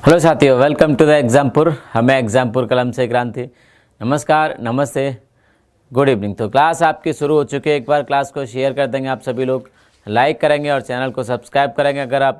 Hello साथियों, welcome to the Exampur. हमें एग्जामपुर कलम से क्रांति। नमस्कार, नमस्ते, गुड इवनिंग। तो क्लास आपकी शुरू हो चुकी है। एक बार क्लास को शेयर कर देंगे आप सभी लोग, लाइक करेंगे और चैनल को सब्सक्राइब करेंगे अगर आप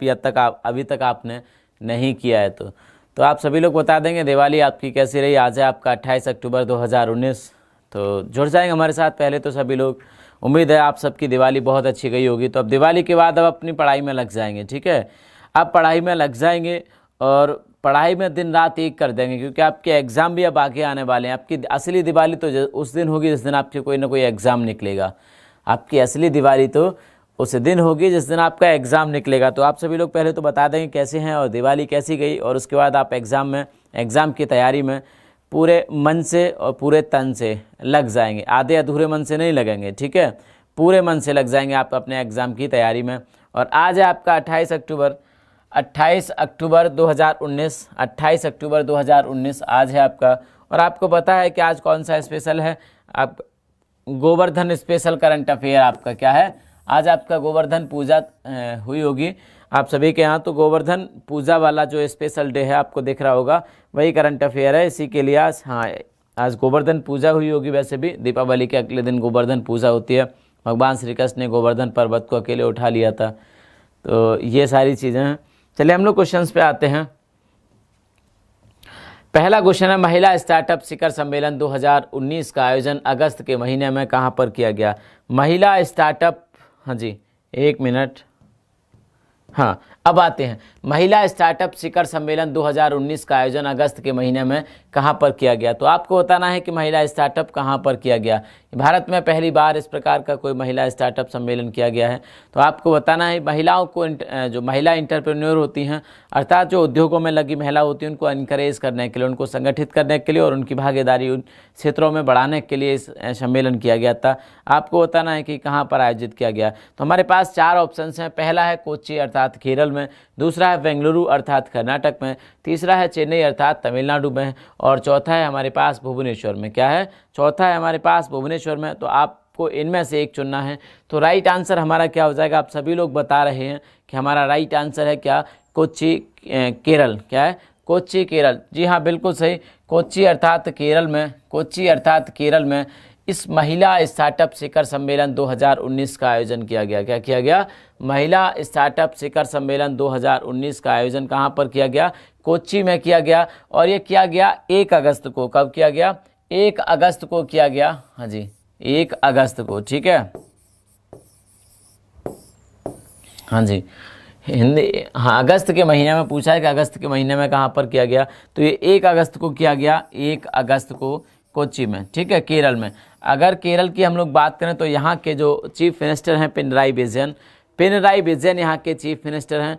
अभी तक आपने नहीं किया है तो आप सभी लोग बता देंगे दिवाली आपकी कैसी रही। आज है आपका 28 अक्टूबर 2019। तो जुड़ जाएंगे हमारे साथ पहले तो सभी लोग। उम्मीद है आप सबकी दिवाली बहुत अच्छी गई होगी। तो अब दिवाली के बाद अब अपनी पढ़ाई में लग जाएंगे, ठीक है। आप पढ़ाई में लग जाएंगे और पढ़ाई में दिन रात एक कर देंगे, क्योंकि आपके एग्ज़ाम भी अब आगे आने वाले हैं। आपकी असली दिवाली तो उस दिन होगी जिस दिन आपके कोई ना कोई एग्ज़ाम निकलेगा। आपकी असली दिवाली तो उस दिन होगी जिस दिन आपका एग्ज़ाम निकलेगा। तो आप सभी लोग पहले तो बता देंगे कैसे हैं और दिवाली कैसी गई, और उसके बाद आप एग्ज़ाम की तैयारी में पूरे मन से और पूरे तन से लग जाएंगे। आधे अधूरे मन से नहीं लगेंगे, ठीक है। पूरे मन से लग जाएंगे आप अपने एग्ज़ाम की तैयारी में। और आज है आपका 28 अक्टूबर 2019। 28 अक्टूबर 2019 आज है आपका। और आपको पता है कि आज कौन सा स्पेशल है। आप गोवर्धन स्पेशल करंट अफेयर आपका क्या है। आज आपका गोवर्धन पूजा हुई होगी आप सभी के यहाँ। तो गोवर्धन पूजा वाला जो स्पेशल डे है आपको दिख रहा होगा, वही करंट अफेयर है। इसी के लिए आज गोवर्धन पूजा हुई होगी। वैसे भी दीपावली के अगले दिन गोवर्धन पूजा होती है। भगवान श्री कृष्ण ने गोवर्धन पर्वत को अकेले उठा लिया था। तो ये सारी चीज़ें हैं। चलिए हम लोग क्वेश्चंस पे आते हैं। पहला क्वेश्चन है, महिला स्टार्टअप शिखर सम्मेलन 2019 का आयोजन अगस्त के महीने में कहां पर किया गया। महिला स्टार्टअप, हाँ जी एक मिनट, हाँ अब आते हैं। महिला स्टार्टअप शिखर सम्मेलन 2019 का आयोजन अगस्त के महीने में कहां पर किया गया। तो आपको बताना है कि महिला स्टार्टअप कहां पर किया गया। भारत में पहली बार इस प्रकार का कोई महिला स्टार्टअप सम्मेलन किया गया है। तो आपको बताना है महिलाओं को, जो महिला इंटरप्रेन्योर होती हैं, अर्थात जो उद्योगों में लगी महिला होती हैं, उनको इनकरेज करने के लिए, उनको संगठित करने के लिए और उनकी भागीदारी उन क्षेत्रों में बढ़ाने के लिए इस सम्मेलन किया गया था। आपको बताना है कि कहाँ पर आयोजित किया गया। तो हमारे पास 4 ऑप्शन हैं। पहला है कोच्चि अर्थात केरल में, दूसरा है बेंगलुरु अर्थात कर्नाटक में, तीसरा है चेन्नई अर्थात तमिलनाडु में, और चौथा है हमारे पास भुवनेश्वर में। क्या है? चौथा है हमारे पास भुवनेश्वर में। तो आपको इनमें से एक चुनना है। तो राइट आंसर हमारा क्या हो जाएगा? आप सभी लोग बता रहे हैं कि हमारा राइट आंसर है क्या? कोच्चि केरल। क्या है? कोच्चि केरल। जी हाँ, बिल्कुल सही। कोच्चि अर्थात केरल में, कोच्चि अर्थात केरल में इस महिला स्टार्टअप शिखर सम्मेलन 2019 का आयोजन किया गया। क्या किया गया? महिला स्टार्टअप शिखर सम्मेलन 2019 का आयोजन कहाँ पर किया गया? कोच्चि में किया गया। और ये किया गया 1 अगस्त को। कब किया गया? 1 अगस्त को किया गया। हाँ जी, 1 अगस्त को, ठीक है। हाँ जी, हिंदी, हाँ अगस्त के महीने में पूछा है कि अगस्त के महीने में कहाँ पर किया गया। तो ये 1 अगस्त को किया गया, 1 अगस्त को कोच्चि में, ठीक है, केरल में। अगर केरल की हम लोग बात करें तो यहाँ के जो चीफ मिनिस्टर हैं पिनराई विजयन यहाँ के चीफ मिनिस्टर हैं,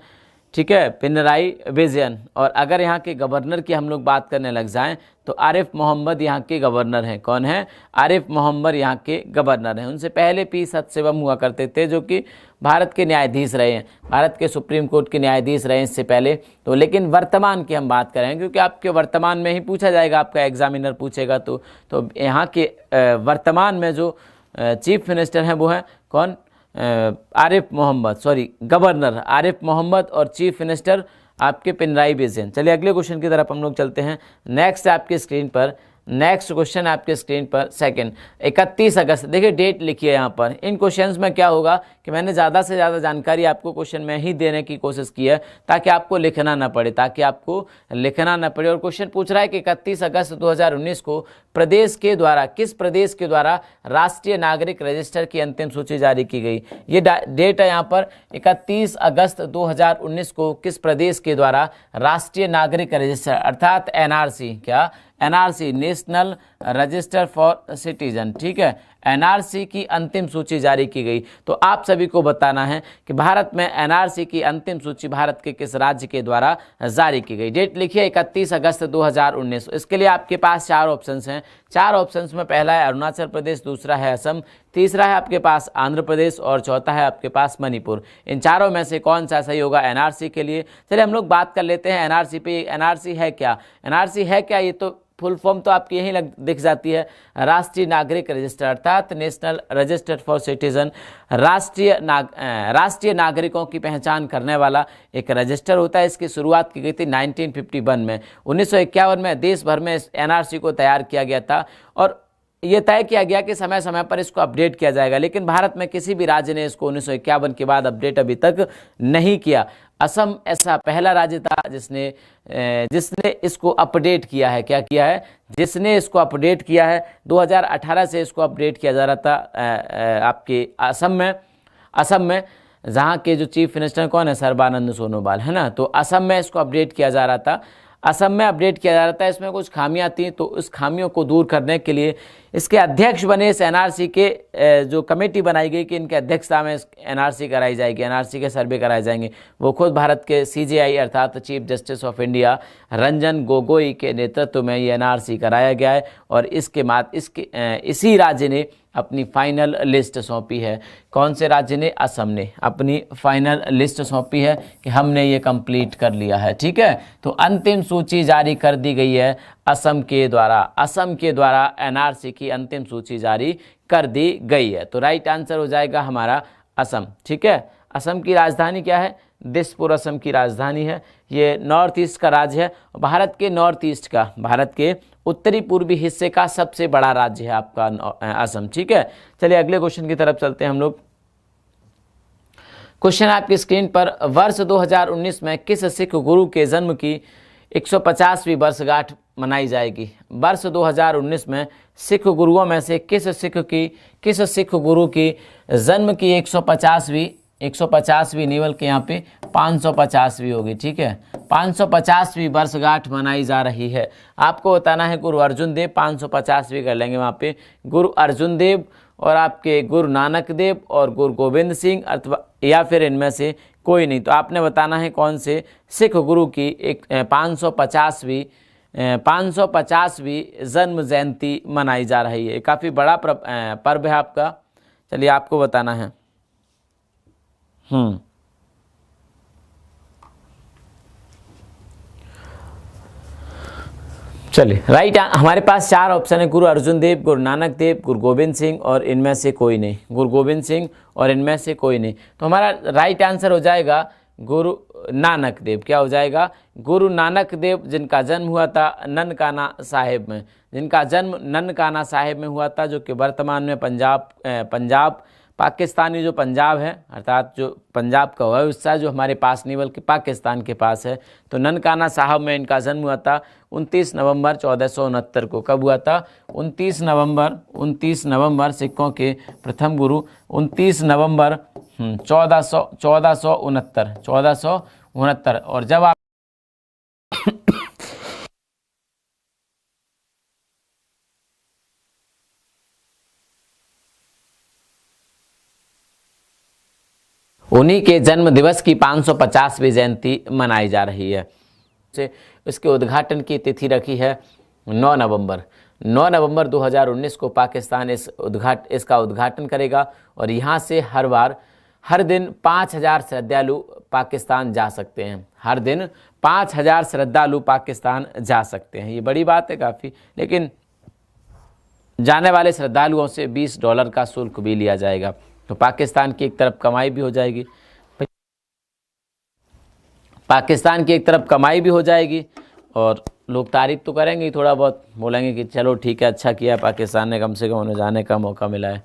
ठीक है, पिनराई विजयन। और अगर यहाँ के गवर्नर की हम लोग बात करने लग जाएं तो आरिफ मोहम्मद यहाँ के गवर्नर हैं। कौन है? आरिफ मोहम्मद यहाँ के गवर्नर हैं। उनसे पहले पी सत्सेवम हुआ करते थे, जो कि भारत के न्यायाधीश रहे हैं, भारत के सुप्रीम कोर्ट के न्यायाधीश रहे इससे पहले। तो लेकिन वर्तमान की हम बात करें, क्योंकि आपके वर्तमान में ही पूछा जाएगा, आपका एग्जामिनर पूछेगा। तो यहाँ के वर्तमान में जो चीफ मिनिस्टर हैं वो हैं कौन? आरिफ मोहम्मद, सॉरी गवर्नर आरिफ मोहम्मद, और चीफ मिनिस्टर आपके पिनराई विजयन। चलिए अगले क्वेश्चन की तरफ हम लोग चलते हैं। नेक्स्ट आपकी स्क्रीन पर, नेक्स्ट क्वेश्चन आपके स्क्रीन पर सेकंड 31 अगस्त। देखिए डेट लिखिए यहाँ पर। इन क्वेश्चंस में क्या होगा कि मैंने ज़्यादा से ज़्यादा जानकारी आपको क्वेश्चन में ही देने की कोशिश की है, ताकि आपको लिखना ना पड़े, और क्वेश्चन पूछ रहा है कि 31 अगस्त 2019 को प्रदेश के द्वारा, किस प्रदेश के द्वारा राष्ट्रीय नागरिक रजिस्टर की अंतिम सूची जारी की गई। ये डेट है यहाँ पर, 31 अगस्त 2019 को किस प्रदेश के द्वारा राष्ट्रीय नागरिक रजिस्टर अर्थात एनआरसी, क्या? NRC, national register for citizen, ठीक है, एनआरसी की अंतिम सूची जारी की गई। तो आप सभी को बताना है कि भारत में एनआरसी की अंतिम सूची भारत के किस राज्य के द्वारा जारी की गई। डेट लिखिए 31 अगस्त 2019। इसके लिए आपके पास 4 ऑप्शंस हैं। 4 ऑप्शंस में पहला है अरुणाचल प्रदेश, दूसरा है असम, तीसरा है आपके पास आंध्र प्रदेश, और चौथा है आपके पास मणिपुर। इन चारों में से कौन सा सही होगा एनआरसी के लिए? चलिए हम लोग बात कर लेते हैं एनआरसी पे। एनआरसी है क्या? एनआरसी है क्या, ये तो फुल फॉर्म तो आपकी यहीं दिख जाती है, राष्ट्रीय नागरिक रजिस्टर, अर्थात नेशनल रजिस्टर फॉर सिटीजन, राष्ट्रीय नागरिकों की पहचान करने वाला एक रजिस्टर होता है। इसकी शुरुआत की गई थी 1951 में। 1951 में देश भर में एनआरसी को तैयार किया गया था और ये तय किया गया कि समय समय पर इसको अपडेट किया जाएगा, लेकिन भारत में किसी भी राज्य ने इसको 1951 के बाद अपडेट अभी तक नहीं किया। असम ऐसा पहला राज्य था जिसने इसको अपडेट किया है। क्या किया है? जिसने इसको अपडेट किया है। 2018 से इसको अपडेट किया जा रहा था आपके असम में जहाँ के जो चीफ मिनिस्टर कौन है? सर्बानंद सोनोवाल, है ना। तो असम में इसको अपडेट किया जा रहा था, असम में अपडेट किया जा रहा था। इसमें कुछ खामियां थी, तो उस खामियों को दूर करने के लिए इसके अध्यक्ष बने, इस एनआरसी के जो कमेटी बनाई गई कि इनके अध्यक्षता में एनआरसी कराई जाएगी, एनआरसी के सर्वे कराए जाएंगे। वो खुद भारत के सीजेआई अर्थात chief justice of India Ranjan Gogoi के नेतृत्व में ये एनआरसी कराया गया है और इसी राज्य ने अपनी फाइनल लिस्ट सौंपी है। कौन से राज्य ने? असम ने अपनी फाइनल लिस्ट सौंपी है कि हमने ये कंप्लीट कर लिया है। ठीक है, तो अंतिम सूची जारी कर दी गई है असम के द्वारा एनआरसी की अंतिम सूची जारी कर दी गई है। तो राइट आंसर हो जाएगा हमारा असम। ठीक है, असम की राजधानी क्या है? दिसपुर असम की राजधानी है। ये नॉर्थ ईस्ट का राज्य है, भारत के उत्तरी पूर्वी हिस्से का सबसे बड़ा राज्य है आपका असम। ठीक है, चलिए अगले क्वेश्चन की तरफ चलते हैं हम लोग। क्वेश्चन आपकी स्क्रीन पर, वर्ष 2019 में किस सिख गुरु के जन्म की 150वीं वर्षगांठ मनाई जाएगी? वर्ष 2019 में सिख गुरुओं में से किस सिख गुरु की जन्म की 150वीं नहीं बल्कि यहाँ पे 550वीं होगी। ठीक है, 550वीं वर्षगांठ मनाई जा रही है। आपको बताना है गुरु अर्जुन देव, 550वीं कर लेंगे वहाँ पे, गुरु अर्जुन देव और आपके गुरु नानक देव और गुरु गोविंद सिंह अथवा या फिर इनमें से कोई नहीं। तो आपने बताना है कौन से सिख गुरु की 550वीं जन्म जयंती मनाई जा रही है। काफ़ी बड़ा पर्व है आपका। चलिए आपको बताना है। चलिए राइट, हमारे पास 4 ऑप्शन है, गुरु अर्जुन देव, गुरु नानक देव, गुरु गोविंद सिंह और इनमें से कोई नहीं। गुरु गोविंद सिंह और इनमें से कोई नहीं। तो हमारा राइट आंसर हो जाएगा गुरु नानक देव। क्या हो जाएगा? गुरु नानक देव, जिनका जन्म हुआ था ननकाना साहिब में, हुआ था, जो कि वर्तमान में पंजाब पाकिस्तानी जो पंजाब है अर्थात जो पंजाब का वह हिस्सा जो हमारे पास नहीं बल्कि पाकिस्तान के पास है। तो ननकाना साहब में इनका जन्म हुआ था 29 नवंबर 1469 को। कब हुआ था? 29 नवंबर सिखों के प्रथम गुरु 29 नवंबर 1469। और जब आप उन्हीं के जन्म दिवस की 550वीं जयंती मनाई जा रही है। इसके उद्घाटन की तिथि रखी है 9 नवंबर 2019 को पाकिस्तान इसका उद्घाटन करेगा और यहाँ से हर दिन 5000 श्रद्धालु पाकिस्तान जा सकते हैं। हर दिन 5000 श्रद्धालु पाकिस्तान जा सकते हैं। ये बड़ी बात है काफ़ी, लेकिन जाने वाले श्रद्धालुओं से $20 का शुल्क भी लिया जाएगा। तो पाकिस्तान की एक तरफ कमाई भी हो जाएगी, और लोग तारीफ तो करेंगे ही, थोड़ा बहुत बोलेंगे कि चलो ठीक है, अच्छा किया पाकिस्तान ने, कम से कम उन्हें जाने का मौका मिला है।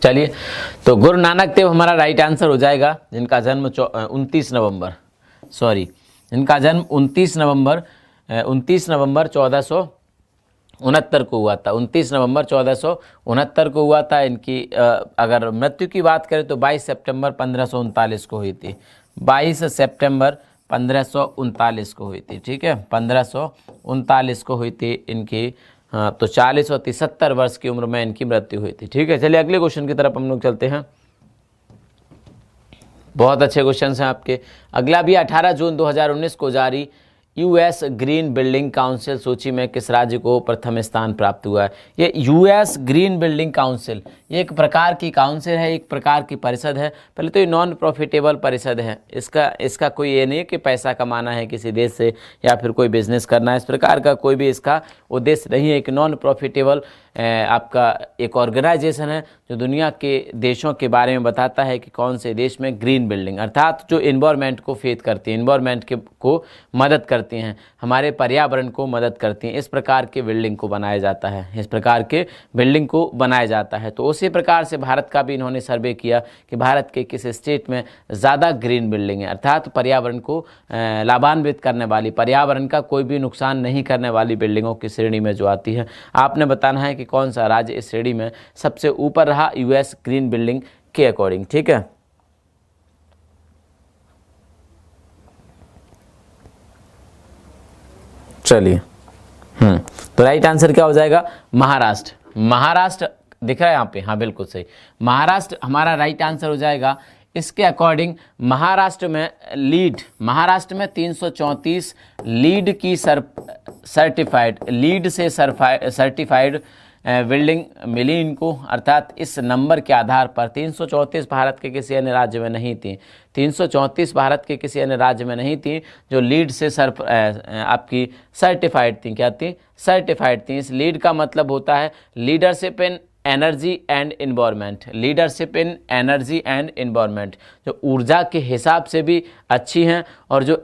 चलिए, तो गुरु नानक देव हमारा राइट आंसर हो जाएगा, जिनका जन्म 29 नवंबर 1469 को हुआ था। 29 नवंबर 1469 को हुआ था। इनकी अगर मृत्यु की बात करें तो 22 सितंबर 1539 को हुई थी। 22 सितंबर 1539 को हुई थी। ठीक है, 1539 को हुई थी इनकी। हाँ, तो 40 और 73 वर्ष की उम्र में इनकी मृत्यु हुई थी। ठीक है, चलिए अगले क्वेश्चन की तरफ हम लोग चलते हैं। बहुत अच्छे क्वेश्चन हैं आपके। अगला भी 18 जून 2019 को जारी यूएस ग्रीन बिल्डिंग काउंसिल सूची में किस राज्य को प्रथम स्थान प्राप्त हुआ है। ये यूएस ग्रीन बिल्डिंग काउंसिल ये एक प्रकार की काउंसिल है, एक प्रकार की परिषद है। पहले तो ये नॉन प्रॉफिटेबल परिषद है, इसका कोई ये नहीं है कि पैसा कमाना है किसी देश से या फिर कोई बिजनेस करना है, इस प्रकार का कोई भी इसका उद्देश्य नहीं है। एक नॉन प्रॉफिटेबल आपका एक ऑर्गेनाइजेशन है जो दुनिया के देशों के बारे में बताता है कि कौन से देश में ग्रीन बिल्डिंग अर्थात जो इन्वायरमेंट को फेथ करती है, इन्वायरमेंट को मदद करती हैं, हमारे पर्यावरण को मदद करती हैं, इस प्रकार के बिल्डिंग को बनाया जाता है, इस प्रकार के बिल्डिंग को बनाया जाता है। तो उसी प्रकार से भारत का भी इन्होंने सर्वे किया कि भारत के किस स्टेट में ज़्यादा ग्रीन बिल्डिंग है अर्थात पर्यावरण को लाभान्वित करने वाली, पर्यावरण का कोई भी नुकसान नहीं करने वाली बिल्डिंगों की श्रेणी में जो आती है। आपने बताना है कि कौन सा राज्य इस श्रेणी में सबसे ऊपर रहा यूएस ग्रीन बिल्डिंग के अकॉर्डिंग। ठीक है, चलिए तो राइट आंसर क्या हो जाएगा? महाराष्ट्र। महाराष्ट्र दिख रहा है यहाँ पे, हाँ बिल्कुल सही, महाराष्ट्र हमारा राइट आंसर हो जाएगा। इसके अकॉर्डिंग महाराष्ट्र में 334 लीड की सर्टिफाइड लीड से सर्टिफाइड बिल्डिंग मिली इनको, अर्थात इस नंबर के आधार पर 334 भारत के किसी अन्य राज्य में नहीं थी, 334 भारत के किसी अन्य राज्य में नहीं थी जो लीड से आपकी सर्टिफाइड थी। क्या थी? सर्टिफाइड थी। इस लीड का मतलब होता है leadership in energy and environment, leadership in energy and environment, जो ऊर्जा के हिसाब से भी अच्छी हैं और जो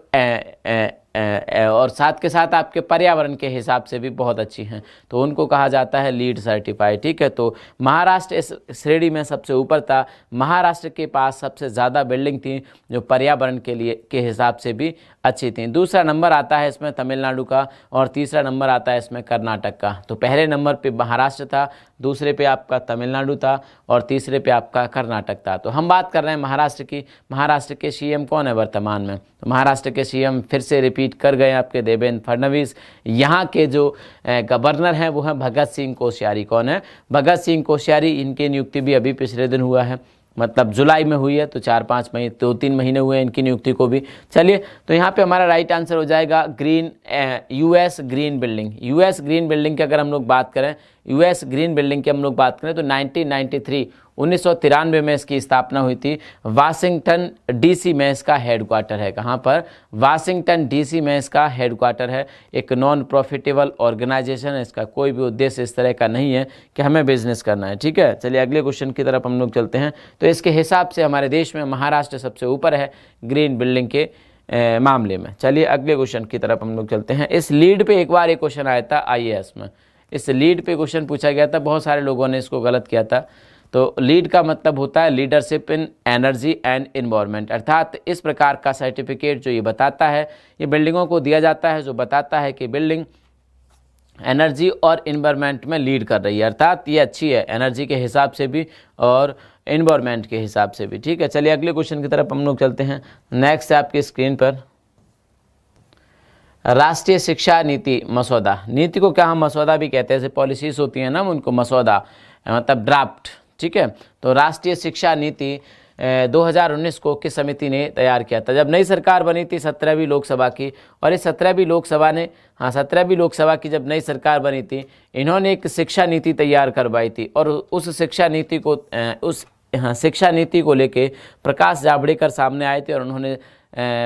और साथ के साथ आपके पर्यावरण के हिसाब से भी बहुत अच्छी हैं, तो उनको कहा जाता है लीड सर्टिफाइड। ठीक है, तो महाराष्ट्र इस श्रेणी में सबसे ऊपर था। महाराष्ट्र के पास सबसे ज़्यादा बिल्डिंग थी जो पर्यावरण के हिसाब से भी अच्छी थी। दूसरा नंबर आता है इसमें तमिलनाडु का और तीसरा नंबर आता है इसमें कर्नाटक का। तो पहले नंबर पे महाराष्ट्र था, दूसरे पे आपका तमिलनाडु था और तीसरे पे आपका कर्नाटक था। तो हम बात कर रहे हैं महाराष्ट्र की। महाराष्ट्र के सीएम कौन है वर्तमान में? तो महाराष्ट्र के सीएम फिर से रिपीट कर गए आपके देवेंद्र फडणवीस। यहाँ के जो गवर्नर हैं वो हैं भगत सिंह कोश्यारी। कौन है? भगत सिंह कोश्यारी। इनकी नियुक्ति भी अभी पिछले दिन हुआ है, मतलब जुलाई में हुई है, तो 4-5 महीने 2-3 महीने हुए इनकी नियुक्ति को भी। चलिए, तो यहाँ पे हमारा राइट आंसर हो जाएगा US green building. US green building की अगर हम लोग बात करें, यूएस ग्रीन बिल्डिंग की हम लोग बात करें तो 1993 में इसकी स्थापना हुई थी। वाशिंगटन डीसी में इसका हेडक्वार्टर है। कहाँ पर? वाशिंगटन डीसी में इसका हेडक्वार्टर है। एक नॉन प्रॉफिटेबल ऑर्गेनाइजेशन है, इसका कोई भी उद्देश्य इस तरह का नहीं है कि हमें बिजनेस करना है। ठीक है, चलिए अगले क्वेश्चन की तरफ हम लोग चलते हैं। तो इसके हिसाब से हमारे देश में महाराष्ट्र सबसे ऊपर है ग्रीन बिल्डिंग के मामले में। चलिए अगले क्वेश्चन की तरफ हम लोग चलते हैं। इस लीड पे एक बार एक क्वेश्चन आया था आईएएस में, इस लीड पे क्वेश्चन पूछा गया था, बहुत सारे लोगों ने इसको गलत किया था। तो लीड का मतलब होता है leadership in energy and environment, अर्थात इस प्रकार का सर्टिफिकेट जो ये बताता है, ये बिल्डिंगों को दिया जाता है जो बताता है कि बिल्डिंग एनर्जी और इन्वायरमेंट में लीड कर रही है, अर्थात ये अच्छी है एनर्जी के हिसाब से भी और इन्वायरमेंट के हिसाब से भी। ठीक है, चलिए अगले क्वेश्चन की तरफ हम लोग चलते हैं। नेक्स्ट है आपकी स्क्रीन पर राष्ट्रीय शिक्षा नीति मसौदा। नीति को क्या हम मसौदा भी कहते हैं, जैसे पॉलिसीज होती हैं ना उनको मसौदा मतलब ड्राफ्ट। ठीक है, तो राष्ट्रीय शिक्षा नीति 2019 को किस समिति ने तैयार किया था? जब नई सरकार बनी थी 17वीं लोकसभा की, और इस 17वीं लोकसभा ने 17वीं लोकसभा की जब नई सरकार बनी थी, इन्होंने एक शिक्षा नीति तैयार करवाई थी और उस शिक्षा नीति को लेके प्रकाश जावड़ेकर सामने आए थे और उन्होंने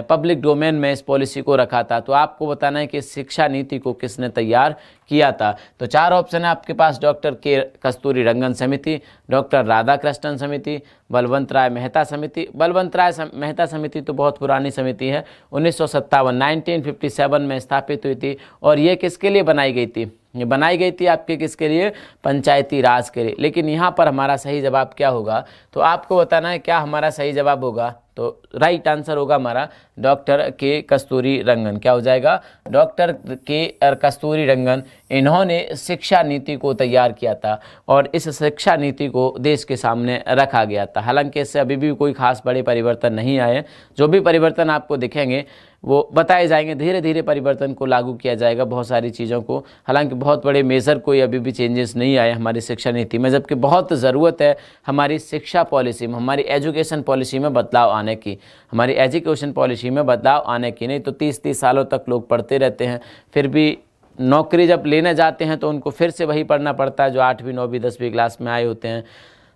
पब्लिक डोमेन में इस पॉलिसी को रखा था। तो आपको बताना है कि शिक्षा नीति को किसने तैयार किया था। तो 4 ऑप्शन है आपके पास, डॉक्टर के कस्तूरी रंगन समिति, डॉक्टर राधाकृष्णन समिति, बलवंत राय मेहता समिति। बलवंत राय मेहता समिति तो बहुत पुरानी समिति है, 1957 में स्थापित हुई थी और ये किसके लिए बनाई गई थी? ये बनाई गई थी आपके किसके लिए? पंचायती राज के लिए। लेकिन यहाँ पर हमारा सही जवाब क्या होगा? तो आपको बताना है क्या हमारा सही जवाब होगा। तो राइट आंसर होगा हमारा डॉक्टर के कस्तूरी रंगन। क्या हो जाएगा? डॉक्टर के कस्तूरी रंगन, इन्होंने शिक्षा नीति को तैयार किया था और इस शिक्षा नीति को देश के सामने रखा गया था। हालांकि इससे अभी भी कोई खास बड़े परिवर्तन नहीं आए, जो भी परिवर्तन आपको दिखेंगे वो बताए जाएंगे। धीरे धीरे परिवर्तन को लागू किया जाएगा बहुत सारी चीज़ों को। हालांकि बहुत बड़े मेजर कोई अभी भी चेंजेस नहीं आए हमारी शिक्षा नीति में, जबकि बहुत ज़रूरत है हमारी शिक्षा पॉलिसी में, हमारी एजुकेशन पॉलिसी में बदलाव आने की, हमारी एजुकेशन पॉलिसी में बदलाव आने की। नहीं तो 30-30 सालों तक लोग पढ़ते रहते हैं, फिर भी नौकरी जब लेने जाते हैं तो उनको फिर से वही पढ़ना पड़ता है जो 8वीं 9वीं 10वीं क्लास में आए होते हैं,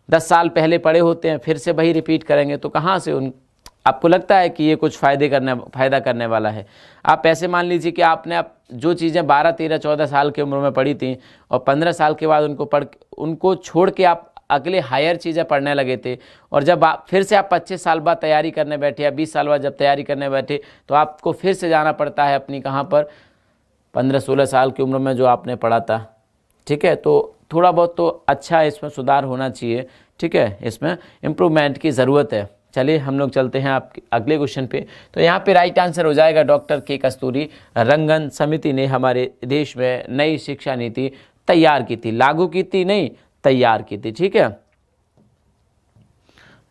10 साल पहले पढ़े होते हैं, फिर से वही रिपीट करेंगे। तो कहाँ से आपको लगता है कि ये कुछ फ़ायदा करने वाला है? आप ऐसे मान लीजिए कि आपने जो चीज़ें 12, 13, 14 साल की उम्र में पढ़ी थी और 15 साल के बाद उनको छोड़ के आप अगले हायर चीज़ें पढ़ने लगे थे, और जब आप फिर से 25 साल बाद तैयारी करने बैठे या 20 साल बाद जब तैयारी करने बैठे तो आपको फिर से जाना पड़ता है अपनी कहाँ पर, 15-16 साल की उम्र में जो आपने पढ़ा था। ठीक है, तो थोड़ा बहुत तो अच्छा इसमें सुधार होना चाहिए। ठीक है, इसमें इम्प्रूवमेंट की ज़रूरत है। चलिए हम लोग चलते हैं आपके अगले क्वेश्चन पे। तो यहाँ पे राइट आंसर हो जाएगा डॉक्टर के कस्तूरी रंगन समिति ने हमारे देश में नई शिक्षा नीति तैयार की थी, लागू की थी नहीं, तैयार की थी। ठीक है,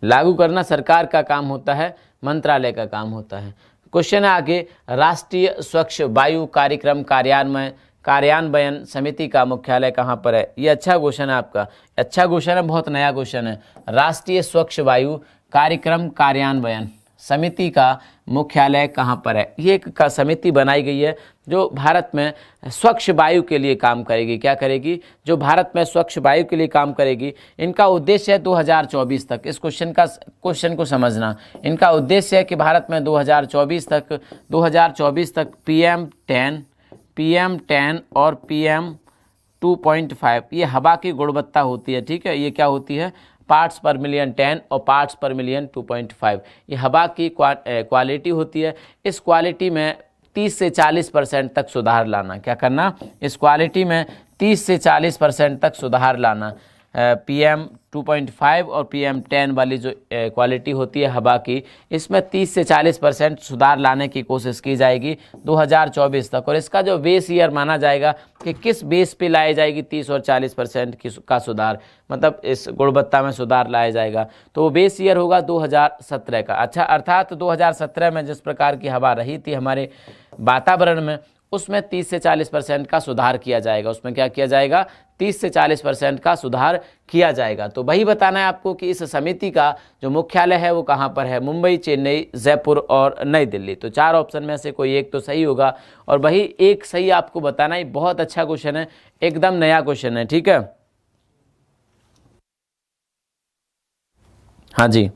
लागू करना सरकार का काम होता है, मंत्रालय का काम होता है। क्वेश्चन है आगे, राष्ट्रीय स्वच्छ वायु कार्यक्रम कार्यान्वयन समिति का मुख्यालय कहाँ पर है? ये अच्छा क्वेश्चन है आपका, अच्छा क्वेश्चन है, बहुत नया क्वेश्चन है। राष्ट्रीय स्वच्छ वायु कार्यक्रम कार्यान्वयन समिति का मुख्यालय कहाँ पर है? ये एक समिति बनाई गई है जो भारत में स्वच्छ वायु के लिए काम करेगी। क्या करेगी? जो भारत में स्वच्छ वायु के लिए काम करेगी। इनका उद्देश्य है 2024 तक, इस क्वेश्चन को समझना। इनका उद्देश्य है कि भारत में 2024 तक PM10 और PM2.5 ये हवा की गुणवत्ता होती है। ठीक है, ये क्या होती है? पार्ट्स पर मिलियन 10 और पार्ट्स पर मिलियन 2.5, ये हवा की क्वालिटी होती है। इस क्वालिटी में 30 से 40% तक सुधार लाना। क्या करना? इस क्वालिटी में 30 से 40% तक सुधार लाना। PM2.5 और PM10 वाली जो क्वालिटी होती है हवा की, इसमें 30 से 40% सुधार लाने की कोशिश की जाएगी 2024 तक। और इसका जो बेस ईयर माना जाएगा कि किस बेस पे लाई जाएगी 30 और 40% का सुधार, मतलब इस गुणवत्ता में सुधार लाया जाएगा, तो वो बेस ईयर होगा 2017 का। अच्छा, अर्थात 2017 में जिस प्रकार की हवा रही थी हमारे वातावरण में, उसमें 30 से 40% का सुधार किया जाएगा। उसमें क्या किया जाएगा? 30 से 40% का सुधार किया जाएगा। तो वही बताना है आपको कि इस समिति का जो मुख्यालय है वो कहाँ पर है? मुंबई, चेन्नई, जयपुर और नई दिल्ली। तो 4 ऑप्शन में से कोई एक तो सही होगा, और वही एक सही आपको बताना है। बहुत अच्छा क्वेश्चन है, एकदम नया क्वेश्चन है। ठीक है, हाँ जी,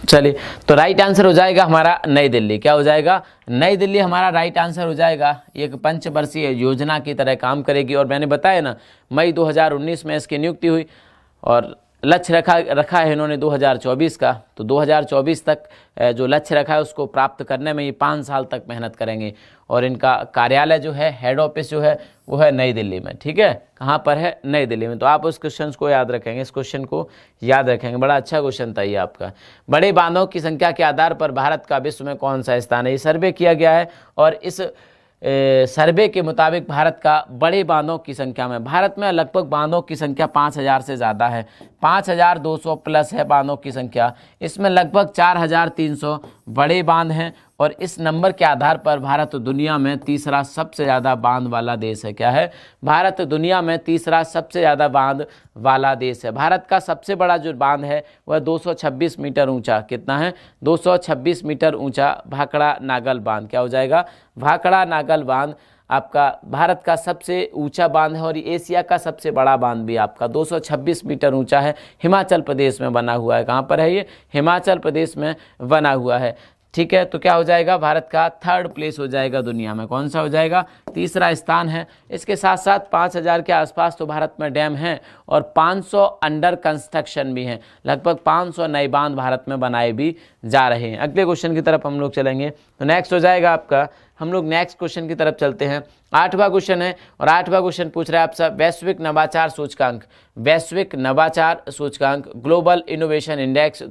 चलिए। तो राइट आंसर हो जाएगा हमारा नई दिल्ली। क्या हो जाएगा? नई दिल्ली हमारा राइट आंसर हो जाएगा। एक पंचवर्षीय योजना की तरह काम करेगी, और मैंने बताया ना मई 2019 में इसकी नियुक्ति हुई, और लक्ष्य रखा है इन्होंने 2024 का। तो 2024 तक जो लक्ष्य रखा है उसको प्राप्त करने में ये 5 साल तक मेहनत करेंगे। और इनका कार्यालय जो है, हेड ऑफिस जो है, वो है नई दिल्ली में। ठीक है, कहाँ पर है? नई दिल्ली में। तो आप उस क्वेश्चन को याद रखेंगे, इस क्वेश्चन को याद रखेंगे। बड़ा अच्छा क्वेश्चन था ये आपका। बड़े बांधों की संख्या के आधार पर भारत का विश्व में कौन सा स्थान है? ये सर्वे किया गया है, और इस सर्वे के मुताबिक भारत का बड़े बांधों की संख्या में, भारत में लगभग बांधों की संख्या 5000 से ज़्यादा है, 5200 प्लस है बांधों की संख्या। इसमें लगभग 4300 बड़े बांध हैं, और इस नंबर के आधार पर भारत दुनिया में तीसरा सबसे ज़्यादा बांध वाला देश है। क्या है? भारत दुनिया में तीसरा सबसे ज़्यादा बांध वाला देश है। भारत का सबसे बड़ा जो बांध है वह 226 मीटर ऊंचा, कितना है? 226 मीटर ऊंचा भाखड़ा नागल बांध। क्या हो जाएगा? भाखड़ा नागल बांध आपका भारत का सबसे ऊंचा बांध है, और एशिया का सबसे बड़ा बांध भी आपका 226 मीटर ऊंचा है। हिमाचल प्रदेश में बना हुआ है। कहाँ पर है ये? हिमाचल प्रदेश में बना हुआ है। ठीक है, तो क्या हो जाएगा? भारत का 3rd प्लेस हो जाएगा दुनिया में। कौन सा हो जाएगा? तीसरा स्थान है। इसके साथ साथ 5000 के आसपास तो भारत में डैम हैं, और 500 अंडर कंस्ट्रक्शन भी हैं। लगभग 500 नए बांध भारत में बनाए भी जा रहे हैं। अगले क्वेश्चन की तरफ हम लोग चलेंगे। तो नेक्स्ट हो जाएगा आपका, हम लोग नेक्स्ट क्वेश्चन की तरफ चलते हैं। 8वां क्वेश्चन है, और 8वां क्वेश्चन पूछ रहा है आपसे वैश्विक नवाचार सूचकांक, वैश्विक नवाचार सूचकांक ग्लोबल इनोवेशन इंडेक्स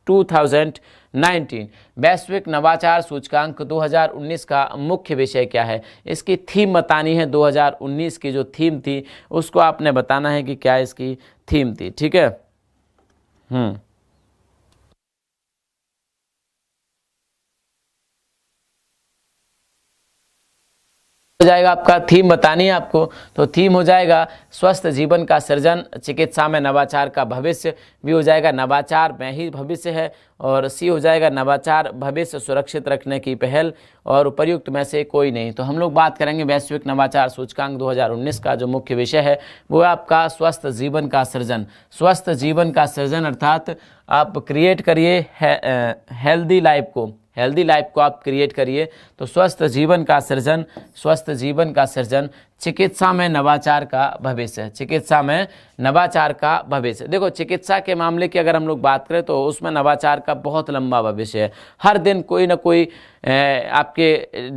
2019, वैश्विक नवाचार सूचकांक 2019 का मुख्य विषय क्या है? इसकी थीम बतानी है। 2019 की जो थीम थी उसको आपने बताना है कि क्या इसकी थीम थी। ठीक है, हो जाएगा आपका, थीम बतानी है आपको, तो थीम हो जाएगा स्वस्थ जीवन का सृजन, चिकित्सा में नवाचार का भविष्य, भी हो जाएगा नवाचार में ही भविष्य है, और सी हो जाएगा नवाचार भविष्य सुरक्षित रखने की पहल, और उपर्युक्त में से कोई नहीं। तो हम लोग बात करेंगे वैश्विक नवाचार सूचकांक 2019 का जो मुख्य विषय है वो है आपका स्वस्थ जीवन का सृजन। स्वस्थ जीवन का सृजन अर्थात आप क्रिएट करिए हेल्दी लाइफ को आप क्रिएट करिए। तो स्वस्थ जीवन का सृजन, स्वस्थ जीवन का सृजन, चिकित्सा में नवाचार का भविष्य, चिकित्सा में नवाचार का भविष्य। देखो चिकित्सा के मामले की अगर हम लोग बात करें तो उसमें नवाचार का बहुत लंबा भविष्य है। हर दिन कोई ना कोई आपके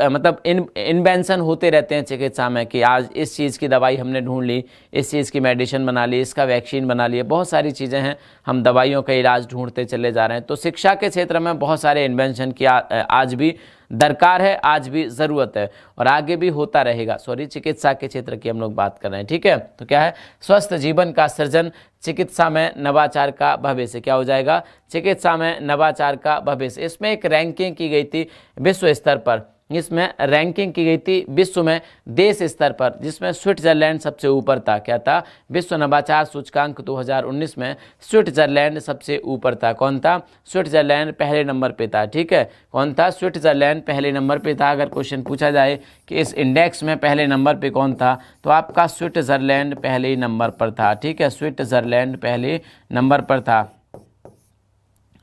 मतलब इन्वेंशन होते रहते हैं चिकित्सा में, कि आज इस चीज़ की दवाई हमने ढूंढ ली, इस चीज़ की मेडिसिन बना ली, इसका वैक्सीन बना लिए, बहुत सारी चीज़ें हैं, हम दवाइयों का इलाज ढूंढते चले जा रहे हैं। तो शिक्षा के क्षेत्र में बहुत सारे इन्वेंशन की आज भी दरकार है, आज भी ज़रूरत है, और आगे भी होता रहेगा। चिकित्सा के क्षेत्र की हम लोग बात कर रहे हैं, ठीक है। तो क्या है, स्वस्थ जीवन का सृजन, चिकित्सा में नवाचार का भविष्य। क्या हो जाएगा, चिकित्सा में नवाचार का भविष्य। इसमें एक रैंकिंग की गई थी विश्व स्तर पर, इसमें रैंकिंग की गई थी विश्व में देश स्तर पर, जिसमें स्विट्जरलैंड सबसे ऊपर था। क्या था, विश्व नवाचार सूचकांक 2019 में स्विट्जरलैंड सबसे ऊपर था। कौन था, स्विट्जरलैंड पहले नंबर पे था, ठीक है। कौन था, स्विट्जरलैंड पहले नंबर पे था। अगर क्वेश्चन पूछा जाए कि इस इंडेक्स में पहले नंबर पे कौन था, तो आपका स्विट्जरलैंड पहले नंबर पर था, ठीक है। स्विट्जरलैंड पहले नंबर पर था,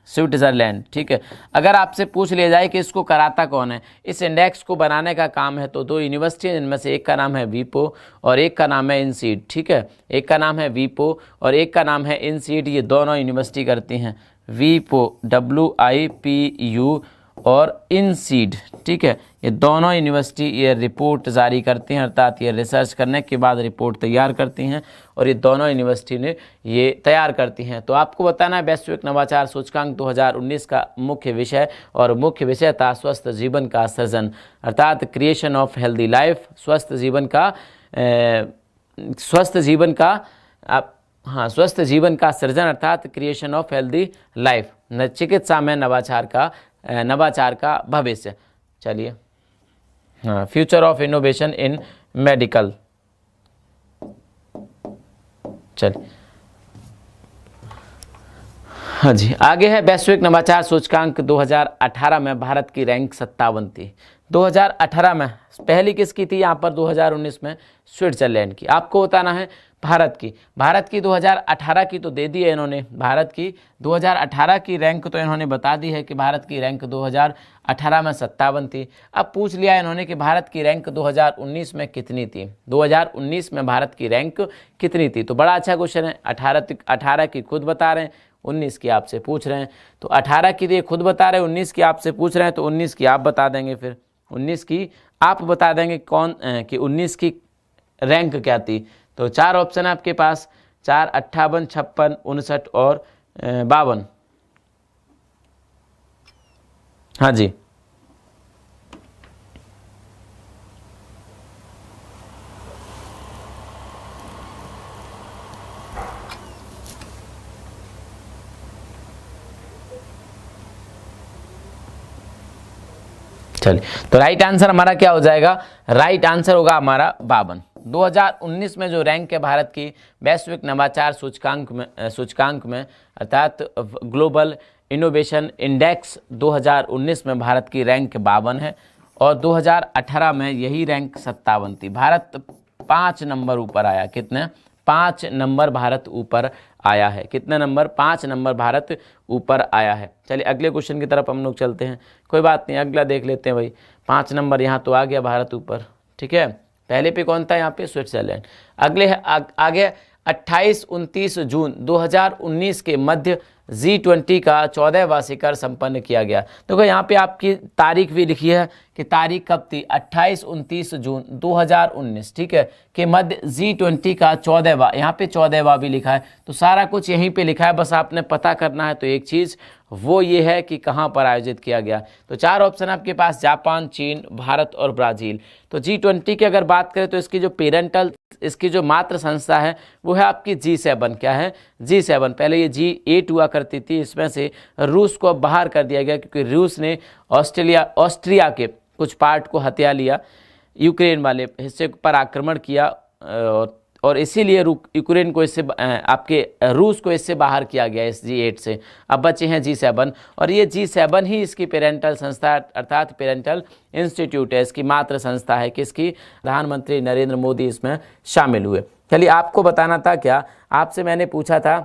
स्विट्जरलैंड, ठीक है। अगर आपसे पूछ लिया जाए कि इसको कराता कौन है, इस इंडेक्स को बनाने का काम है, तो दो यूनिवर्सिटी है, इनमें से एक का नाम है वीपो और एक का नाम है इनसीड, ठीक है। एक का नाम है वीपो और एक का नाम है इनसीड, ये दोनों यूनिवर्सिटी करती हैं। वीपो WIPU और इनसीड, ठीक है, ये दोनों यूनिवर्सिटी ये रिपोर्ट जारी करती हैं, अर्थात ये रिसर्च करने के बाद रिपोर्ट तैयार करती हैं, और ये दोनों यूनिवर्सिटी ने ये तैयार करती हैं। तो आपको बताना है वैश्विक नवाचार सूचकांक 2019 का मुख्य विषय, और मुख्य विषय था स्वस्थ जीवन का सृजन, अर्थात क्रिएशन ऑफ हेल्दी लाइफ। स्वस्थ जीवन का सृजन अर्थात क्रिएशन ऑफ हेल्दी लाइफ, चिकित्सा में नवाचार का भविष्य। चलिए, हाँ, future of innovation in medical. चलिए, हाँ जी, आगे है वैश्विक नवाचार सूचकांक 2018 में भारत की रैंक 57 थी। 2018 में पहली किसकी थी, यहाँ पर 2019 में स्विट्जरलैंड की। आपको बताना है भारत की 2018 की तो दे दी है इन्होंने, भारत की 2018 की रैंक तो इन्होंने बता दी है कि भारत की रैंक 2018 में 57 थी। अब पूछ लिया इन्होंने कि भारत की रैंक 2019 में कितनी थी, 2019 में भारत की रैंक कितनी थी। तो बड़ा अच्छा क्वेश्चन है। 18 की खुद बता रहे हैं, 19 की आपसे पूछ रहे हैं। तो 18 की ये खुद बता रहे हैं, 19 की आपसे पूछ रहे हैं, तो 19 की आप बता देंगे, फिर 19 की आप बता देंगे कि 19 की रैंक क्या थी। तो 4 ऑप्शन है आपके पास, 4, 58, 56, 59 और 52। हाँ जी, चलिए, तो राइट आंसर हमारा क्या हो जाएगा, राइट आंसर होगा हमारा 52। 2019 में जो रैंक है भारत की वैश्विक नवाचार सूचकांक में अर्थात ग्लोबल इनोवेशन इंडेक्स 2019 में भारत की रैंक 52 है, और 2018 में यही रैंक 57 थी। भारत 5 नंबर ऊपर आया। कितने, 5 नंबर भारत ऊपर आया है। कितने नंबर, 5 नंबर भारत ऊपर आया है। चलिए अगले क्वेश्चन की तरफ हम लोग चलते हैं। कोई बात नहीं, अगला देख लेते हैं भाई। 5 नंबर यहाँ तो आ गया भारत ऊपर, ठीक है। पहले पे कौन था, यहाँ पे स्विट्जरलैंड। अगले है आगे 28-29 जून 2019 के मध्य G20 का 14वां शिखर संपन्न किया गया। देखो यहाँ पे आपकी तारीख भी लिखी है कि तारीख कब थी, 28-29 जून 2019, ठीक है, के मध्य G20 का 14वां, यहाँ पे 14वां भी लिखा है। तो सारा कुछ यहीं पे लिखा है, बस आपने पता करना है। तो एक चीज़ वो ये है कि कहाँ पर आयोजित किया गया। तो 4 ऑप्शन आपके पास, जापान, चीन, भारत और ब्राज़ील। तो G20 की अगर बात करें तो इसकी जो मातृ संस्था है वो है आपकी G7। क्या है, G7। पहले ये G8 हुआ करती थी, इसमें से रूस को अब बाहर कर दिया गया क्योंकि रूस ने ऑस्ट्रिया के कुछ पार्ट को हथिया लिया। यूक्रेन वाले हिस्से पर आक्रमण किया और इसीलिए यूक्रेन को इससे आपके रूस को इससे बाहर किया गया इस G8 से। अब बचे हैं G7 और ये G7 ही इसकी पेरेंटल संस्था अर्थात पेरेंटल इंस्टीट्यूट है, इसकी मात्र संस्था है। किसकी? प्रधानमंत्री नरेंद्र मोदी इसमें शामिल हुए। चलिए आपको बताना था क्या, आपसे मैंने पूछा था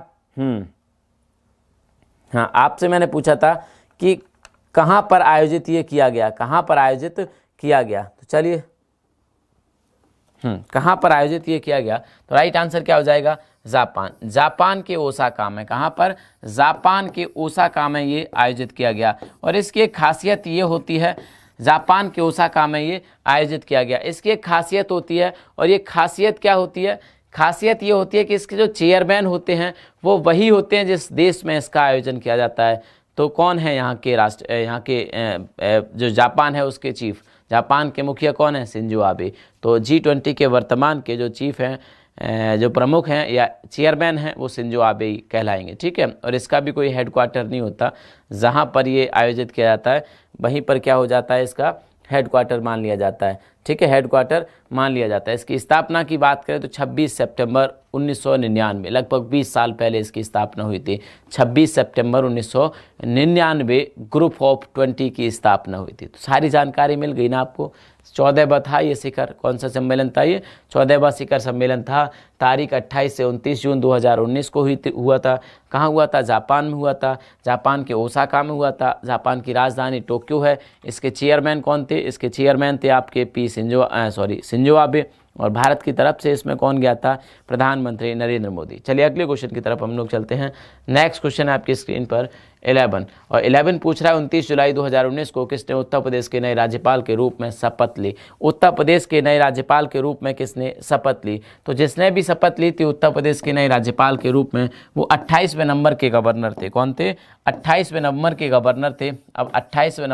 हाँ आपसे मैंने पूछा था कि कहाँ पर आयोजित ये किया गया, कहाँ पर आयोजित किया गया। तो चलिए कहाँ पर आयोजित ये किया गया, तो राइट आंसर क्या हो जाएगा? जापान। जापान के ओसाका में। कहाँ पर? जापान के ओसाका में ये आयोजित किया गया। और इसकी एक खासियत ये होती है, जापान के ओसाका में ये आयोजित किया गया, इसकी एक खासियत होती है। और ये खासियत क्या होती है? खासियत ये होती है कि इसके जो चेयरमैन होते हैं वो वही होते हैं जिस देश में इसका आयोजन किया जाता है। तो कौन है यहाँ के जो जापान है उसके चीफ? जापान के मुखिया कौन है? Shinzo Abe. तो G20 के वर्तमान के जो चीफ हैं, जो प्रमुख हैं या चेयरमैन हैं, वो शिंजो आबे ही कहलाएंगे। ठीक है। और इसका भी कोई हेडक्वार्टर नहीं होता, जहाँ पर ये आयोजित किया जाता है वहीं पर क्या हो जाता है, इसका हेडक्वार्टर मान लिया जाता है। ठीक है, हेडक्वार्टर मान लिया जाता है। इसकी स्थापना की बात करें तो 26 सितंबर 1999, लगभग 20 साल पहले इसकी स्थापना हुई थी। 26 सितंबर 1999 ग्रुप ऑफ 20 की स्थापना हुई थी। तो सारी जानकारी मिल गई ना आपको। 14वां था ये शिखर, कौन सा सम्मेलन था ये? 14वां शिखर सम्मेलन था। तारीख 28 से 29 जून 2019 को हुआ था। कहाँ हुआ था? जापान में हुआ था। जापान के ओसाका में हुआ था। जापान की राजधानी टोक्यो है। इसके चेयरमैन कौन थे? इसके चेयरमैन थे आपके शिंजो आबे। और भारत की तरफ से इसमें कौन गया था? प्रधानमंत्री नरेंद्र मोदी। चलिए अगले क्वेश्चन की तरफ हम लोग चलते हैं। नेक्स्ट क्वेश्चन है आपकी स्क्रीन पर 11 और 11 पूछ रहा है 29 जुलाई 2019 को किसने उत्तर प्रदेश के नए राज्यपाल के रूप में शपथ ली? उत्तर प्रदेश के नए राज्यपाल के रूप में किसने शपथ ली? तो जिसने भी शपथ ली थी उत्तर प्रदेश के नए राज्यपाल के रूप में, वो 28वें नंबर के गवर्नर थे। कौन थे? 28वें नंबर के गवर्नर थे। अब 28वें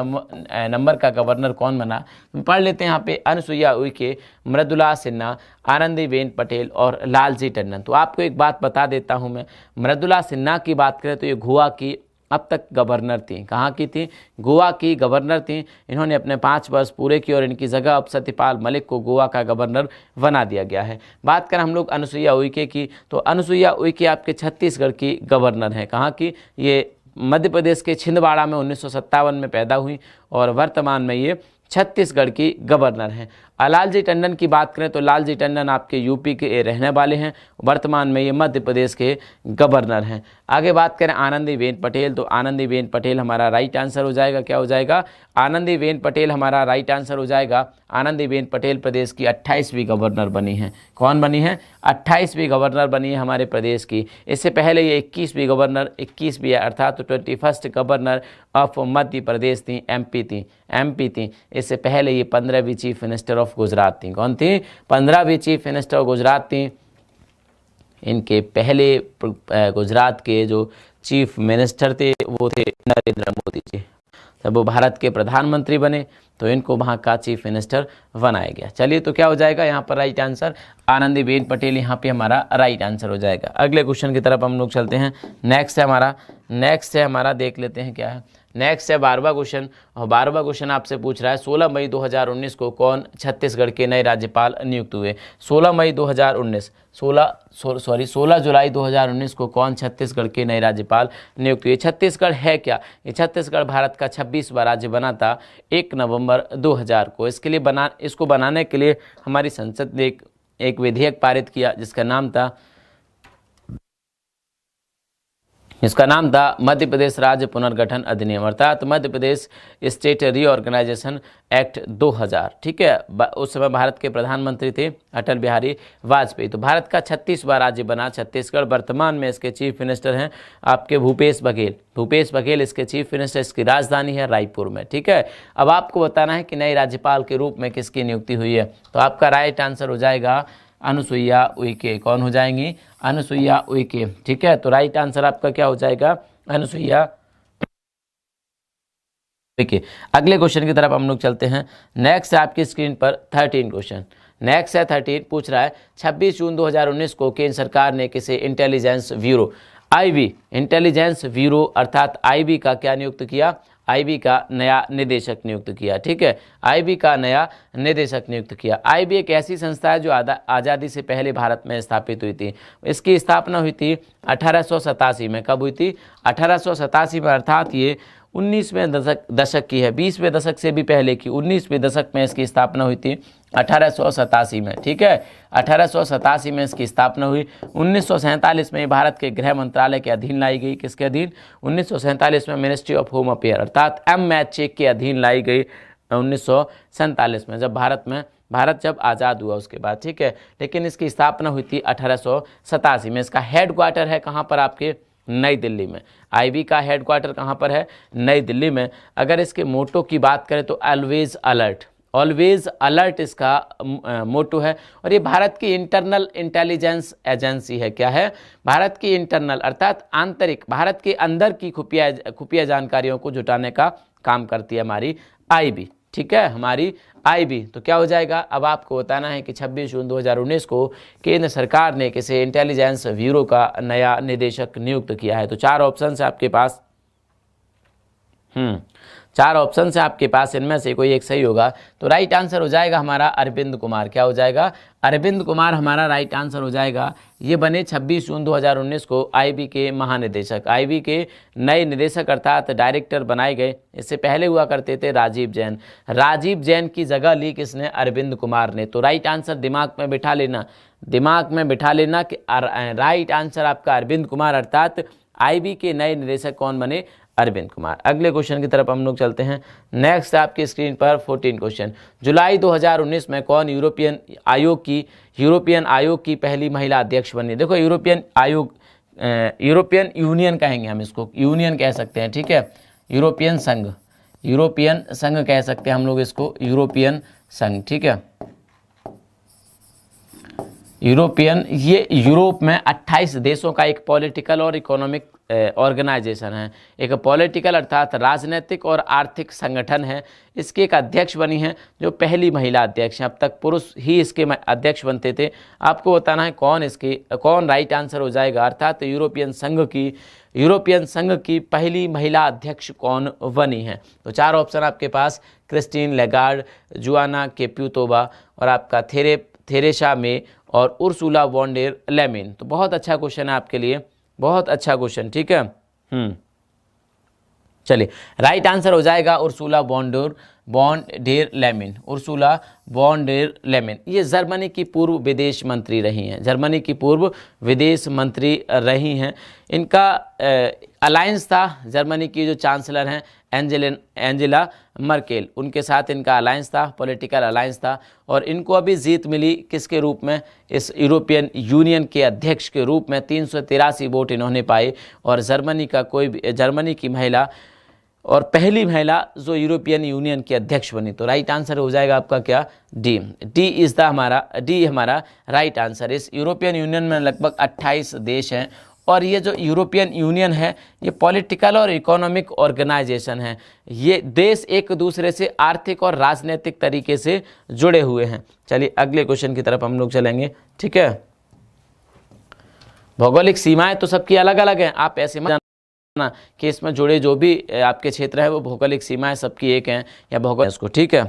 नंबर का गवर्नर कौन बना, पढ़ लेते हैं यहाँ पे। अनुसुईया उइके, मृदुला सिन्हा, आनंदीबेन पटेल और लालजी टंडन। तो आपको एक बात बता देता हूँ मैं, मृदुला सिन्हा की बात करें तो ये गोवा की अब तक गवर्नर थी। कहाँ की थी? गोवा की गवर्नर थी। इन्होंने अपने 5 वर्ष पूरे किए और इनकी जगह अब सत्यपाल मलिक को गोवा का गवर्नर बना दिया गया है। बात करें हम लोग अनुसुईया उइके की, तो अनुसुईया उइके आपके छत्तीसगढ़ की गवर्नर हैं। कहाँ की? ये मध्य प्रदेश के छिंदवाड़ा में 1957 में पैदा हुई और वर्तमान में ये छत्तीसगढ़ की गवर्नर हैं। लालजी टंडन की बात करें तो लालजी टंडन आपके यूपी के रहने वाले हैं, वर्तमान में ये मध्य प्रदेश के गवर्नर हैं। आगे बात करें आनंदीबेन पटेल, तो आनंदीबेन पटेल हमारा राइट आंसर हो जाएगा। क्या हो जाएगा? आनंदीबेन पटेल हमारा राइट आंसर हो जाएगा। आनंदीबेन पटेल प्रदेश की 28वीं गवर्नर बनी है। कौन बनी है? 28वीं गवर्नर बनी है हमारे प्रदेश की। इससे पहले ये 21वीं गवर्नर, 21वीं अर्थात 21st governor of Madhya Pradesh थी, MP थी। इससे पहले ये 15वीं चीफ मिनिस्टर ऑफ गुजरात थी। कौन थी? 15वीं चीफ मिनिस्टर ऑफ गुजरात थी। इनके पहले गुजरात के जो चीफ मिनिस्टर थे वो थे नरेंद्र मोदी जी। जब वो भारत के प्रधानमंत्री बने तो इनको वहाँ का चीफ मिनिस्टर बनाया गया। चलिए तो क्या हो जाएगा यहाँ पर राइट आंसर? आनंदीबेन पटेल यहाँ पे हमारा राइट आंसर हो जाएगा। अगले क्वेश्चन की तरफ हम लोग चलते हैं। नेक्स्ट है हमारा देख लेते हैं क्या है। नेक्स्ट है 12वां क्वेश्चन और 12वां क्वेश्चन आपसे पूछ रहा है 16 मई 2019 को कौन छत्तीसगढ़ के नए राज्यपाल नियुक्त हुए? 16 जुलाई 2019 को कौन छत्तीसगढ़ के नए राज्यपाल नियुक्त हुए? छत्तीसगढ़ है क्या? ये छत्तीसगढ़ भारत का 26वां राज्य बना था 1 नवंबर 2000 को। इसको बनाने के लिए हमारी संसद ने एक विधेयक पारित किया जिसका नाम था मध्य प्रदेश राज्य पुनर्गठन अधिनियम अर्थात Madhya Pradesh state reorganisation act 2000। ठीक है, उस समय भारत के प्रधानमंत्री थे अटल बिहारी वाजपेयी। तो भारत का 36वां राज्य बना छत्तीसगढ़। वर्तमान में इसके चीफ मिनिस्टर हैं आपके भूपेश बघेल इसके चीफ मिनिस्टर। इसकी राजधानी है रायपुर में। ठीक है, अब आपको बताना है कि नए राज्यपाल के रूप में किसकी नियुक्ति हुई है। तो आपका राइट आंसर हो जाएगा अनुसुईया उइके। कौन हो जाएंगी? अनुसुईया उइके। ठीक है, तो राइट आंसर आपका क्या हो जाएगा? अनुसुईया उइके। अगले क्वेश्चन की तरफ हम लोग चलते हैं। नेक्स्ट है आपकी स्क्रीन पर 13 क्वेश्चन। नेक्स्ट है 13 पूछ रहा है 26 जून 2019 को केंद्र सरकार ने किसे intelligence bureau IB intelligence bureau अर्थात IB का क्या नियुक्त किया? आईबी का नया निदेशक नियुक्त किया। ठीक है, आईबी का नया निदेशक नियुक्त किया। आईबी एक ऐसी संस्था है जो आज़ादी से पहले भारत में स्थापित हुई थी। इसकी स्थापना हुई थी 1887 में। कब हुई थी? 1887 में, अर्थात ये 19वें दशक की है, 20वें दशक से भी पहले की 19वें दशक में इसकी स्थापना हुई थी 1887 में। ठीक है, 1887 में इसकी स्थापना हुई। 1947 में भारत के गृह मंत्रालय के अधीन लाई गई। किसके अधीन? 1947 में मिनिस्ट्री ऑफ होम अफेयर अर्थात MHA के अधीन लाई गई 1947 में, जब भारत जब आज़ाद हुआ उसके बाद। ठीक है, लेकिन इसकी स्थापना हुई थी 1887 में। इसका हेड क्वार्टर है कहाँ पर? आपके नई दिल्ली में। आईबी का हेड क्वार्टर कहाँ पर है? नई दिल्ली में। अगर इसके मोटो की बात करें तो ऑलवेज अलर्ट, ऑलवेज अलर्ट इसका मोटो है। और ये भारत की इंटरनल इंटेलिजेंस एजेंसी है। क्या है? भारत की इंटरनल अर्थात आंतरिक, भारत के अंदर की खुफिया जानकारियों को जुटाने का काम करती है हमारी आईबी। ठीक है, हमारी आईबी। तो क्या हो जाएगा? अब आपको बताना है कि 26 जून 2019 को केंद्र सरकार ने किसी इंटेलिजेंस ब्यूरो का नया निदेशक नियुक्त किया है। तो 4 ऑप्शन है आपके पास। 4 ऑप्शन है आपके पास, इनमें से कोई एक सही होगा। तो राइट आंसर हो जाएगा हमारा अरविंद कुमार। क्या हो जाएगा? अरविंद कुमार हमारा राइट आंसर हो जाएगा। ये बने 26 जून 2019 को आईबी के महानिदेशक, आईबी के नए निदेशक अर्थात डायरेक्टर बनाए गए। इससे पहले हुआ करते थे राजीव जैन। राजीव जैन की जगह ली किसने? अरविंद कुमार ने। तो राइट आंसर दिमाग में बिठा लेना, दिमाग में बिठा लेना कि राइट आंसर आपका अरविंद कुमार अर्थात आईबी के नए निदेशक कौन बने? अरविंद कुमार। अगले क्वेश्चन की तरफ हम लोग चलते हैं। नेक्स्ट आपकी स्क्रीन पर 14 क्वेश्चन। जुलाई 2019 में कौन यूरोपियन आयोग की पहली महिला अध्यक्ष बनी? देखो यूरोपियन आयोग, यूरोपियन यूनियन कहेंगे हम इसको, यूनियन कह सकते हैं। ठीक है, यूरोपियन संघ, यूरोपियन संघ कह सकते हैं हम लोग इसको, यूरोपियन संघ। ठीक है, यूरोपियन, ये यूरोप में 28 देशों का एक पॉलिटिकल और इकोनॉमिक ऑर्गेनाइजेशन है। एक पॉलिटिकल अर्थात राजनीतिक और आर्थिक संगठन है। इसके एक अध्यक्ष बनी हैं जो पहली महिला अध्यक्ष हैं। अब तक पुरुष ही इसके अध्यक्ष बनते थे। आपको बताना है कौन राइट आंसर हो जाएगा, अर्थात यूरोपियन संघ की पहली महिला अध्यक्ष कौन बनी है। तो 4 ऑप्शन आपके पास, क्रिस्टीन लेगार्ड, जुआना केप्यूतोवा और आपका थेरेसा मे और उर्सुला वॉन डेर लेयन। तो बहुत अच्छा क्वेश्चन है आपके लिए, बहुत अच्छा क्वेश्चन। ठीक है, चलिए राइट आंसर हो जाएगा Ursula von der Leyen. Ursula von der Leyen ये जर्मनी की पूर्व विदेश मंत्री रही हैं, जर्मनी की पूर्व विदेश मंत्री रही हैं। इनका अलायंस था जर्मनी की जो चांसलर हैं एंजेला मर्केल, उनके साथ इनका अलायंस था, पॉलिटिकल अलायंस था। और इनको अभी जीत मिली किसके रूप में? इस यूरोपियन यूनियन के अध्यक्ष के रूप में 383 वोट इन्होंने पाए। और जर्मनी की महिला और पहली महिला जो यूरोपियन यूनियन के अध्यक्ष बनी। तो राइट आंसर हो जाएगा आपका क्या? डी हमारा राइट आंसर। इस यूरोपियन यूनियन में लगभग 28 देश हैं और ये जो यूरोपियन यूनियन है ये पॉलिटिकल और इकोनॉमिक ऑर्गेनाइजेशन है। ये देश एक दूसरे से आर्थिक और राजनीतिक तरीके से जुड़े हुए हैं। चलिए अगले क्वेश्चन की तरफ हम लोग चलेंगे। ठीक है, भौगोलिक सीमाएं तो सबकी अलग अलग हैं, आप ऐसे मत जानना कि इसमें जुड़े जो भी आपके क्षेत्र है वो भौगोलिक सीमाएं सबकी एक हैं या भौगोलिक इसको। ठीक है,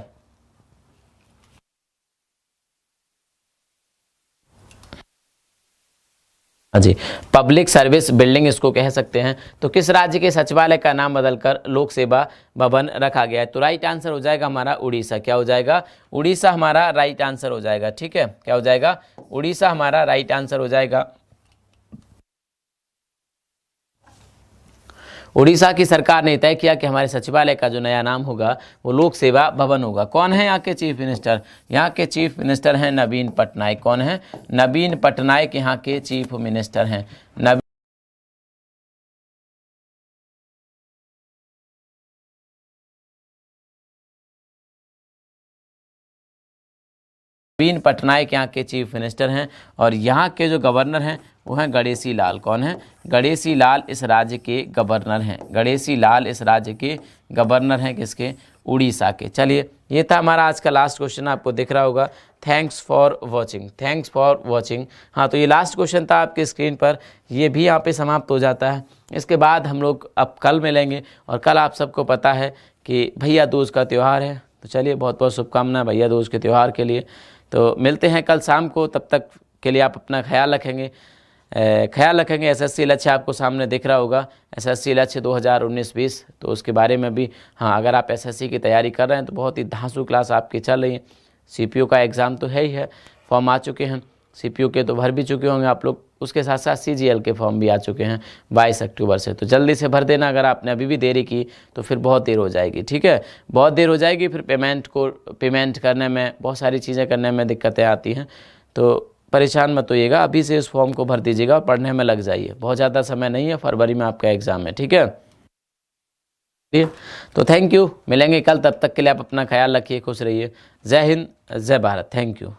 जी पब्लिक सर्विस बिल्डिंग इसको कह सकते हैं। तो किस राज्य के सचिवालय का नाम बदलकर लोक सेवा भवन रखा गया है? तो राइट आंसर हो जाएगा हमारा उड़ीसा। क्या हो जाएगा? उड़ीसा हमारा राइट आंसर हो जाएगा। ठीक है, क्या हो जाएगा? उड़ीसा हमारा राइट आंसर हो जाएगा। उड़ीसा की सरकार ने तय किया कि हमारे सचिवालय का जो नया नाम होगा वो लोक सेवा भवन होगा। कौन है यहाँ के चीफ मिनिस्टर? यहाँ के चीफ मिनिस्टर हैं नवीन पटनायक। कौन है? नवीन पटनायक यहाँ के चीफ मिनिस्टर हैं। नवीन पटनायक यहाँ के चीफ मिनिस्टर हैं और यहाँ के जो गवर्नर हैं वो हैं गणेशी लाल। कौन है? गणेशी लाल इस राज्य के गवर्नर हैं। गणेशी लाल इस राज्य के गवर्नर हैं किसके? उड़ीसा के। चलिए, ये था हमारा आज का लास्ट क्वेश्चन, आपको दिख रहा होगा। Thanks for watching, thanks for watching. हाँ, तो ये लास्ट क्वेश्चन था आपकी स्क्रीन पर, ये भी यहाँ पे समाप्त हो जाता है। इसके बाद हम लोग अब कल मिलेंगे, और कल आप सबको पता है कि भैया दूज का त्यौहार है। तो चलिए, बहुत बहुत शुभकामनाएं भैया दूज के त्यौहार के लिए। तो मिलते हैं कल शाम को, तब तक के लिए आप अपना ख्याल रखेंगे। एसएससी लक्ष्य आपको सामने दिख रहा होगा, एसएससी लक्ष्य 2019-20। तो उसके बारे में भी, हाँ, अगर आप एसएससी की तैयारी कर रहे हैं तो बहुत ही धांसू क्लास आपकी चल रही है। सीपीयू का एग्ज़ाम तो है ही है, फॉर्म आ चुके हैं, सीपीयू के तो भर भी चुके होंगे आप लोग, उसके साथ साथ सीजीएल के फॉर्म भी आ चुके हैं 22 अक्टूबर से। तो जल्दी से भर देना, अगर आपने अभी भी देरी की तो फिर बहुत देर हो जाएगी। ठीक है, बहुत देर हो जाएगी, फिर पेमेंट करने में, बहुत सारी चीज़ें करने में दिक्कतें आती हैं। तो परेशान मत होइएगा, अभी से इस फॉर्म को भर दीजिएगा, पढ़ने में लग जाइए। बहुत ज़्यादा समय नहीं है, फरवरी में आपका एग्ज़ाम है। ठीक है, तो थैंक यू, मिलेंगे कल, तब तक के लिए आप अपना ख्याल रखिए, खुश रहिए। जय हिंद, जय भारत, थैंक यू।